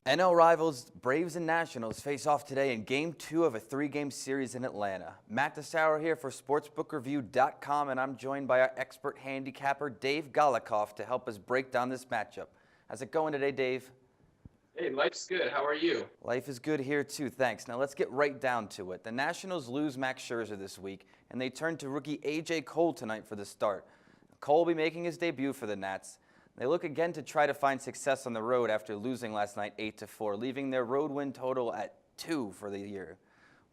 NL rivals Braves and Nationals face off today in Game 2 of a 3-game series in Atlanta. Matt DeSauer here for SportsbookReview.com, and I'm joined by our expert handicapper Dave Golikoff to help us break down this matchup. How's it going today, Dave? Hey, life's good. How are you? Life is good here too, thanks. Now let's get right down to it. The Nationals lose Max Scherzer this week, and they turn to rookie A.J. Cole tonight for the start. Cole will be making his debut for the Nats. They look again to try to find success on the road after losing last night 8-4, leaving their road win total at 2 for the year.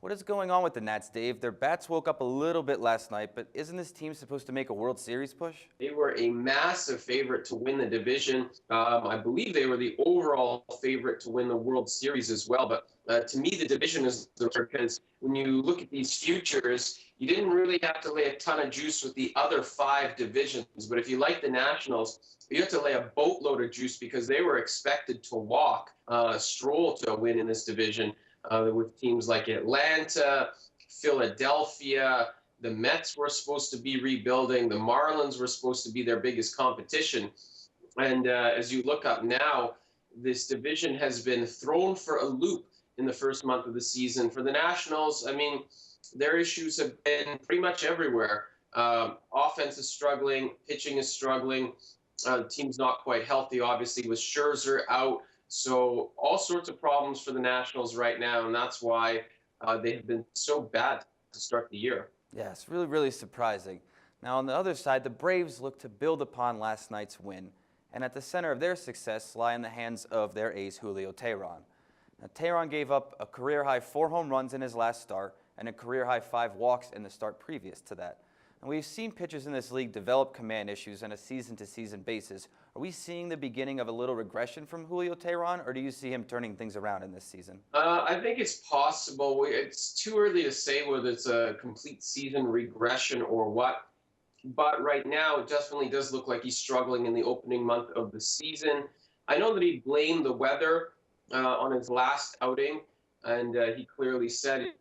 What is going on with the Nats, Dave? Their bats woke up a little bit last night, but isn't this team supposed to make a World Series push? They were a massive favorite to win the division. I believe they were the overall favorite to win the World Series as well. But to me, the division is the because when you look at these futures, you didn't really have to lay a ton of juice with the other 5 divisions. But if you like the Nationals, you have to lay a boatload of juice because they were expected to walk, stroll to a win in this division. With teams like Atlanta, Philadelphia, the Mets were supposed to be rebuilding. The Marlins were supposed to be their biggest competition. And as you look up now, this division has been thrown for a loop in the first month of the season. For the Nationals, I mean, their issues have been pretty much everywhere. Offense is struggling, pitching is struggling. The team's not quite healthy, obviously, with Scherzer out. So all sorts of problems for the Nationals right now, and that's why they've been so bad to start the year. Yeah, it's really, really surprising. Now, on the other side, the Braves look to build upon last night's win, and at the center of their success lie in the hands of their ace, Julio Teheran. Now, Teheran gave up a career-high 4 home runs in his last start and a career-high 5 walks in the start previous to that. And we've seen pitchers in this league develop command issues on a season-to-season basis. Are we seeing the beginning of a little regression from Julio Teheran, or do you see him turning things around in this season? I think it's possible. It's too early to say whether it's a complete season regression or what. But right now, it definitely does look like he's struggling in the opening month of the season. I know that he blamed the weather on his last outing, and he clearly said he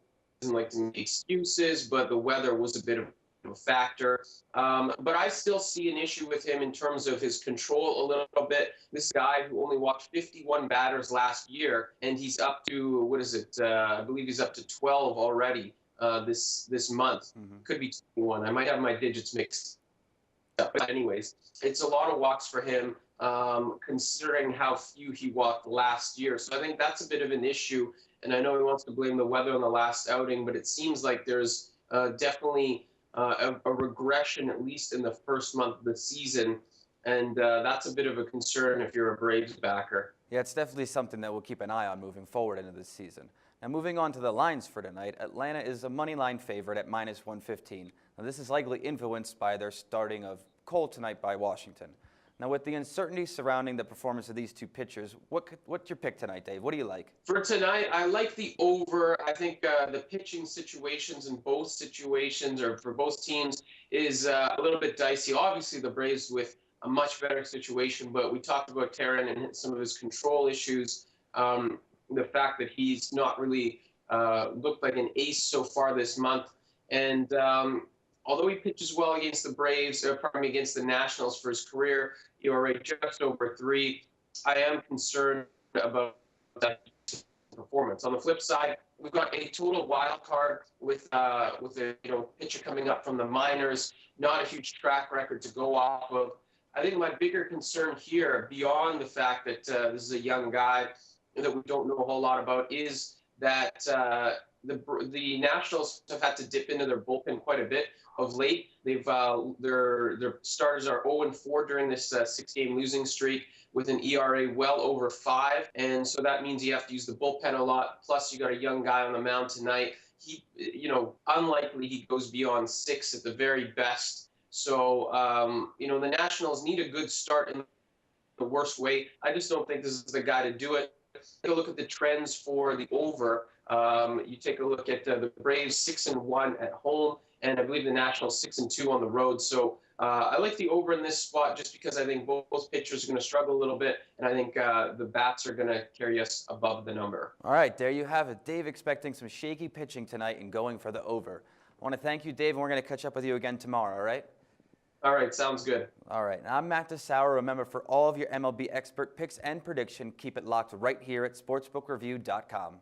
doesn't like to make excuses, but the weather was a bit of a factor. But I still see an issue with him in terms of his control a little bit. This guy who only walked 51 batters last year, and he's up to, what is it? I believe he's up to 12 already this month. Could be 21. I might have my digits mixed up. But anyways, it's a lot of walks for him, considering how few he walked last year. So I think that's a bit of an issue. And I know he wants to blame the weather on the last outing, but it seems like there's definitely a regression, at least in the first month of the season. And that's a bit of a concern if you're a Braves backer. Yeah, it's definitely something that we'll keep an eye on moving forward into this season. Now, moving on to the lines for tonight, Atlanta is a money line favorite at -115. Now, this is likely influenced by their starting of Cole tonight by Washington. Now, with the uncertainty surrounding the performance of these two pitchers, what's your pick tonight, Dave? What do you like? For tonight, I like the over. I think the pitching situations in both situations, or for both teams, is a little bit dicey. Obviously, the Braves with a much better situation, but we talked about Teheran and some of his control issues. The fact that he's not really looked like an ace so far this month. And although he pitches well against the Braves, against the Nationals for his career, ERA just over 3, I am concerned about that performance. On the flip side, we've got a total wild card with a pitcher coming up from the minors, not a huge track record to go off of. I think my bigger concern here, beyond the fact that this is a young guy that we don't know a whole lot about, is that the Nationals have had to dip into their bullpen quite a bit of late. They've their starters are 0-4 during this 6-game losing streak with an ERA well over 5, and so that means you have to use the bullpen a lot. Plus, you got a young guy on the mound tonight. He, unlikely he goes beyond 6 at the very best. So, the Nationals need a good start in the worst way. I just don't think this is the guy to do it. Take a look at the trends for the over. You take a look at the Braves 6-1 at home, and I believe the Nationals 6-2 on the road. So I like the over in this spot just because I think both pitchers are going to struggle a little bit, and I think the bats are going to carry us above the number. All right, there you have it. Dave expecting some shaky pitching tonight and going for the over. I want to thank you, Dave, and we're going to catch up with you again tomorrow, all right? All right, sounds good. All right, I'm Matt DeSauer. Remember, for all of your MLB expert picks and prediction, keep it locked right here at sportsbookreview.com.